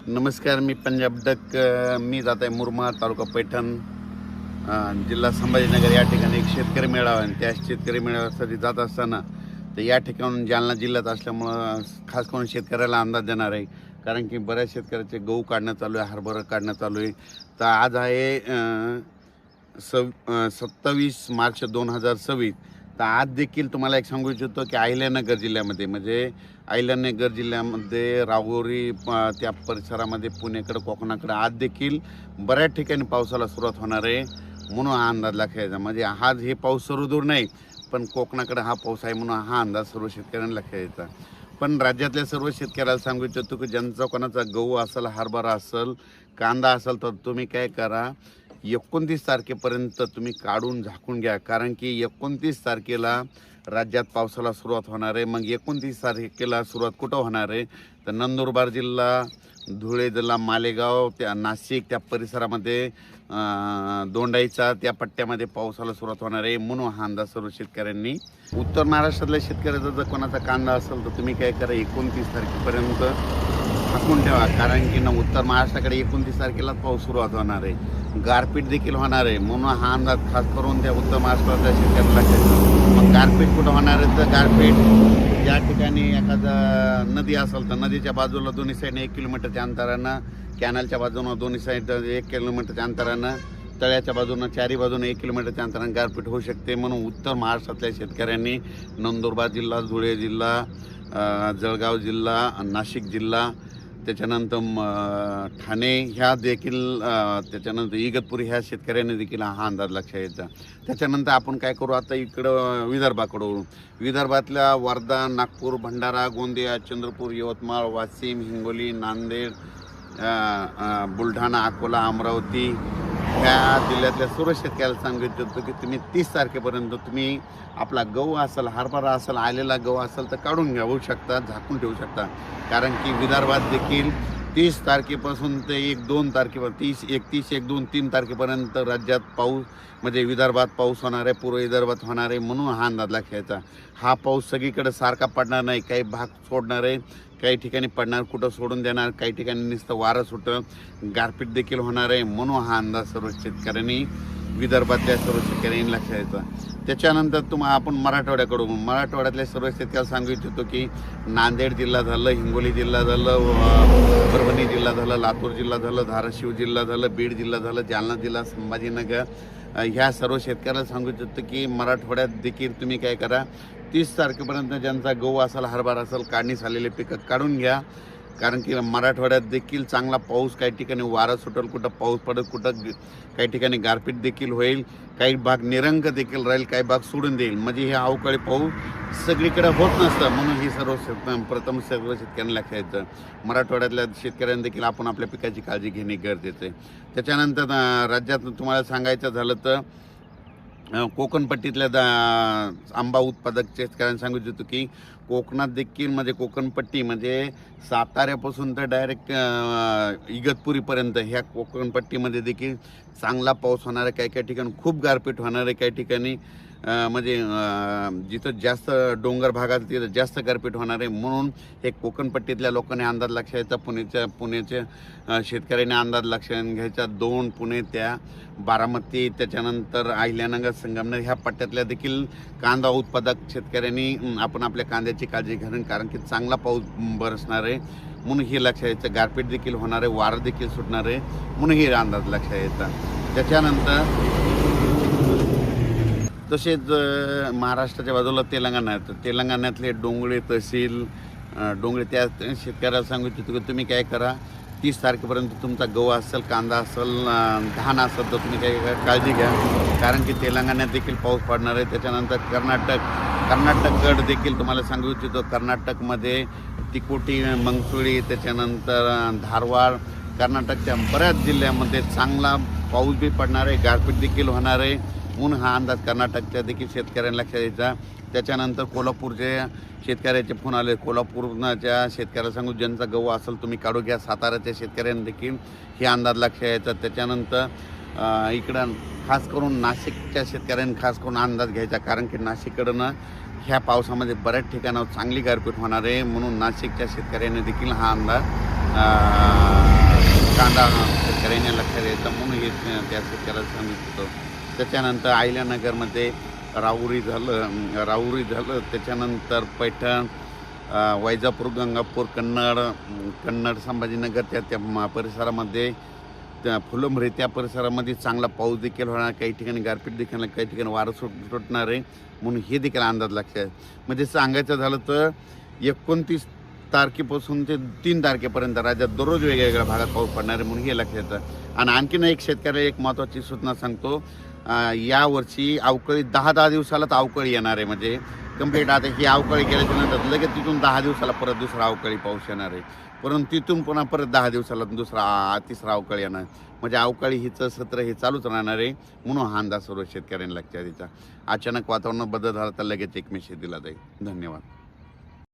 नमस्कार, मी पंजाब डक. मी जात आहे मुरमाड, तालुका पैठण, जिल्हा संभाजीनगर. या ठिकाणी एक शेतकरी मेळावा आहे. त्या शेतकरी मेळाव्यासाठी जात असताना तर या ठिकाणून जालना जिल्ह्यात असल्यामुळं खास करून शेतकऱ्याला अंदाज देणार आहे. कारण की बऱ्याच शेतकऱ्याचे गहू काढणं चालू आहे, हरभरा काढणं चालू आहे. तर आज आहे 27 मार्च 2026. तर आज देखील तुम्हाला एक सांगू इच्छितो की अहिल्यानगर जिल्ह्यामध्ये, म्हणजे अहिल्यानगर जिल्ह्यामध्ये राहुरी त्या परिसरामध्ये पुणेकडं कोकणाकडं आज देखील बऱ्याच ठिकाणी पावसाला सुरुवात होणार आहे. म्हणून हा अंदाज लक्षात. म्हणजे आज हे पाऊस सर्व दूर नाही, पण कोकणाकडे हा पाऊस आहे म्हणून हा अंदाज सर्व शेतकऱ्यांना लक्षात यायचा. पण राज्यातल्या सर्व शेतकऱ्याला सांगू इच्छितो की ज्यांचा कोणाचा गहू असेल, हरभरा असेल, कांदा असेल, तर तुम्ही काय करा, 29 तारखेपर्यंत तुम्ही काढून झाकून घ्या. कारण की 29 तारखेला राज्यात पावसाला सुरुवात होणार आहे. मग 29 तारखेला सुरुवात कुठं होणार आहे, तर नंदुरबार जिल्हा, धुळे जिल्हा, मालेगाव, त्या नाशिक त्या परिसरामध्ये, दोंडाईचा त्या पट्ट्यामध्ये पावसाला सुरुवात होणार आहे. म्हणून हा अंदाज सर्व शेतकऱ्यांनी. उत्तर महाराष्ट्रातल्या शेतकऱ्याचा जर कोणाचा कांदा असेल तर तुम्ही काय करा, 29 तारखेपर्यंत झाकून ठेवा. कारण की उत्तर महाराष्ट्राकडे 29 तारखेलाच पाऊस सुरुवात होणार आहे. गारपीट देखील होणार आहे. म्हणून हा अंदाज खास करून त्या उत्तर महाराष्ट्रातल्या शेतकऱ्याला लक्षात. मग गारपीट कुठं होणार आहे, तर गारपीट ज्या ठिकाणी एखादा नदी असेल तर नदीच्या बाजूला दोन्ही साईडने 1 किलोमीटरच्या अंतरानं, कॅनलच्या बाजूनं दोन्ही साईड 1 किलोमीटरच्या अंतरानं, तळ्याच्या बाजूनं चारी बाजूनं 1 किलोमीटरच्या अंतरानं गारपीट होऊ शकते. म्हणून उत्तर महाराष्ट्रातल्या शेतकऱ्यांनी नंदुरबार जिल्हा, धुळे जिल्हा, जळगाव जिल्हा, नाशिक जिल्हा, त्याच्यानंतर ठाणे ह्या देखील, त्याच्यानंतर इगतपुरी ह्या शेतकऱ्यांनी देखील हा अंदाज लक्षात यायचा. त्याच्यानंतर आपण काय करू, आता इकडं विदर्भाकडून, विदर्भातल्या वर्धा, नागपूर, भंडारा, गोंदिया, चंद्रपूर, यवतमाळ, वाशिम, हिंगोली, नांदेड, बुलढाणा, अकोला, अमरावती ह्या जिल्ह्यातल्या सर्व शेतकऱ्याला सांगू इच्छितो की तुम्ही 30 तारखेपर्यंत तुम्ही आपला गहू असेल, हरभरा असेल, आलेला गहू असेल तर काढून घेऊ शकता, झाकून ठेवू शकता. कारण की विदर्भात देखील 30 तारखेपासून ते 1-2 तारखेपर्यंत, 31, 1, 2, 3 तारखेपर्यंत राज्यात पाऊस, म्हणजे विदर्भात पाऊस होणार आहे, पूर्व विदर्भात होणार आहे. म्हणून हा अंदाज लक्षायचा. हा पाऊस सगळीकडे सारखा पडणार नाही. काही भाग सोडणार आहे, काही ठिकाणी पडणार, कुठं सोडून देणार, काही ठिकाणी नुसतं वारं सुटं, गारपीट देखील होणार आहे. म्हणून हा अंदाज सर्व शेतकऱ्यांनी, विदर्भातल्या सर्व शेतकऱ्यांनी लक्षात यायचा. त्याच्यानंतर आपण मराठवाड्यातल्या सर्व शेतकऱ्याला सांगू इच्छितो की नांदेड जिल्हा झालं, हिंगोली जिल्हा झालं, परभणी जिल्हा झालं, लातूर जिल्हा झालं, धाराशिव जिल्हा झालं, बीड जिल्हा झालं, जालना जिल्हा, संभाजीनगर ह्या सर्व शेतकऱ्याला सांगू इच्छितो की मराठवाड्यात देखील तुम्ही काय करा, 30 तारखेपर्यंत ज्यांचा गहू असेल, हरभरा असेल, काढणीस आलेले पिकं काढून घ्या. कारण की मराठवाड्यात देखील चांगला पाऊस, काही ठिकाणी वारा सुटेल, कुठं पाऊस पडेल, कुठं काही ठिकाणी गारपीट देखील होईल, काही भाग निरंक देखील राहील, काही भाग सोडून देईल. म्हणजे हे अवकाळी पाऊस सगळीकडे होत नसतं. म्हणून ही सर्व सर्व शेतकऱ्यांना लक्षात यायचं. मराठवाड्यातल्या शेतकऱ्यांना देखील आपण आपल्या पिकाची काळजी घेणे गरजेचं आहे. त्याच्यानंतर राज्यात तुम्हाला सांगायचं झालं तर कोकणपट्टीतल्या आंबा उत्पादक शेतकऱ्यांना सांगू इच्छितो की कोकणात देखील, म्हणजे कोकणपट्टी म्हणजे साताऱ्यापासून तर डायरेक्ट इगतपुरीपर्यंत ह्या कोकणपट्टीमध्ये देखील चांगला पाऊस होणार आहे. काही काही ठिकाणी खूप गारपीट होणार आहे. काही ठिकाणी म्हणजे जिथं जास्त डोंगर भागात तिथं जास्त गारपीट होणार आहे. म्हणून हे कोकणपट्टीतल्या लोकांनी अंदाज लक्षात यायचा. पुण्याच्या शेतकऱ्यांनी अंदाज लक्षात घ्यायचा. दोन, पुणे, त्या बारामती, त्याच्यानंतर अहिल्यानगर, संगमनेर ह्या पट्ट्यातल्या देखील कांदा उत्पादक शेतकऱ्यांनी आपण आपल्या कांद्याची काळजी घ्यावी. कारण की चांगला पाऊस बरसणार आहे. म्हणून हे लक्षात यायचं. गारपीट देखील होणार आहे, वारं देखील सुटणार आहे. म्हणून हे अंदाज लक्षात यायचा. त्याच्यानंतर तसेच महाराष्ट्राच्या बाजूला तेलंगणा आहे. तर तेलंगणातले डोंगळे तहसील, डोंगळे त्या शेतकऱ्याला सांगू इच्छितो की तुम्ही काय करा, 30 तारखेपर्यंत तुमचा गहू असेल, कांदा असेल, धान असेल तर तुम्ही काय काळजी घ्या. कारण की तेलंगणात देखील पाऊस पडणार आहे. त्याच्यानंतर कर्नाटकगड देखील तुम्हाला सांगू इच्छितो. कर्नाटकमध्ये तिकोटी, मंगसुळी, त्याच्यानंतर धारवाड, कर्नाटकच्या बऱ्याच जिल्ह्यामध्ये चांगला पाऊस बी पडणार आहे, गारपीट देखील होणार आहे. म्हणून हा अंदाज कर्नाटकच्या देखील शेतकऱ्यांना लक्षात यायचा. त्याच्यानंतर कोल्हापूरचे शेतकऱ्याचे फोन आले. कोल्हापूरच्या शेतकऱ्याला सांगू ज्यांचा गहू असेल तुम्ही काढू घ्या. साताऱ्याच्या शेतकऱ्यांना देखील हे अंदाज लक्षात यायचा. त्याच्यानंतर इकडं खास करून नाशिकच्या शेतकऱ्यांनी खास करून अंदाज घ्यायचा. कारण की नाशिककडनं ह्या पावसामध्ये बऱ्याच ठिकाणावर चांगली गारपीट होणार आहे. म्हणून नाशिकच्या शेतकऱ्यांनी देखील हा अंदाज कांदा शेतकऱ्यांनी लक्षात द्यायचा म्हणून हे त्या शेतकऱ्याला सांगितलं होतं. त्याच्यानंतर अहिल्यानगरमध्ये राहुरी झालं त्याच्यानंतर पैठण, वैजापूर, गंगापूर, कन्नड, संभाजीनगर त्या परिसरामध्ये, त्या फुलंब्री त्या परिसरामध्ये चांगला पाऊस देखील होणार, काही ठिकाणी गारपीट देखील, काही ठिकाणी वारं सुटणार आहे म्हणून हे देखील अंदाज लक्षात आहे. म्हणजे सांगायचं झालं तर 29 तारखेपासून ते 3 तारखेपर्यंत राज्यात दररोज वेगवेगळ्या भागात पाऊस पडणार आहे म्हणून हे लक्षात येतं. आणि आणखीन एक शेतकऱ्याला एक महत्त्वाची सूचना सांगतो, यावर्षी अवकाळी 10 दिवसालाच अवकाळी येणार आहे. म्हणजे कंप्लीट आता ही अवकाळी गेल्याच्या नंतर लगेच तिथून 10 दिवसाला परत दुसरा अवकाळी पाऊस येणार आहे, परंतु तिथून पुन्हा परत 10 दिवसाला तिसरा अवकाळी येणार. म्हणजे अवकाळी हिचं सत्र हे चालूच राहणार आहे म्हणून हा अंदाज सर्व शेतकऱ्यांनी लक्षात द्यायचा. अचानक वातावरणात बदल झाला तर लगेच एक मेसेज दिला जाईल. धन्यवाद.